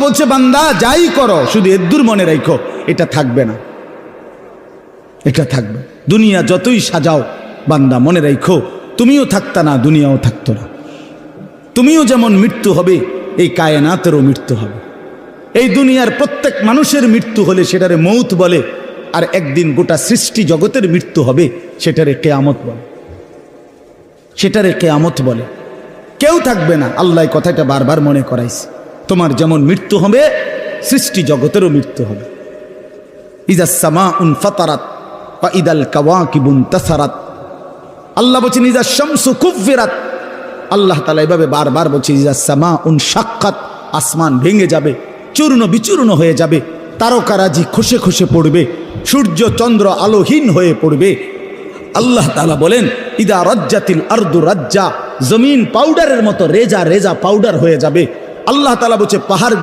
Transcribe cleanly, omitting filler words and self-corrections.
বলছে বান্দা যাই করো শুধু এদ্দুর মনে রাখো, এটা থাকবে না, এটা থাকবে। দুনিয়া যতই সাজাও বান্দা মনে রাখো তুমিও থাকতা না, দুনিয়াও থাকতো না। তুমিও যেমন মৃত্যু হবে, এই কায়নাতেরও মৃত্যু হবে। এই দুনিয়ার প্রত্যেক মানুষের মৃত্যু হলে সেটারে মৌত বলে, আর একদিন গোটা সৃষ্টি জগতের মৃত্যু হবে সেটারে কিয়ামত বলে, সেটারে কিয়ামত বলে। কেউ থাকবে না, আল্লাহ কথাটা বারবার মনে করাইছে। তোমার যেমন মৃত্যু হবে সৃষ্টি জগতেরও মৃত্যু হবে। ইজা সামাউন ফাতারাত ওয়া ইদাল কাওয়াকিবুন তাসারাত। আল্লাহ বলেছেন ইজা শামসু কুফিরাত। আল্লাহ তাআলা এভাবে বারবার বলছে ইজা সামাউন শাক্কাত, আসমান ভেঙে যাবে, চূর্ণ বিচূর্ণ হয়ে যাবে, তারকারাজি খসে খসে পড়বে, সূর্য চন্দ্র আলোহীন হয়ে পড়বে। আল্লাহ তাআলা বলেন ইদা রাজ্জাতিল আরদু রাজ্জা, জমিন পাউডারের মতো রেজা রেজা পাউডার হয়ে যাবে। আল্লাহ তাআলা বলছে পাহাড়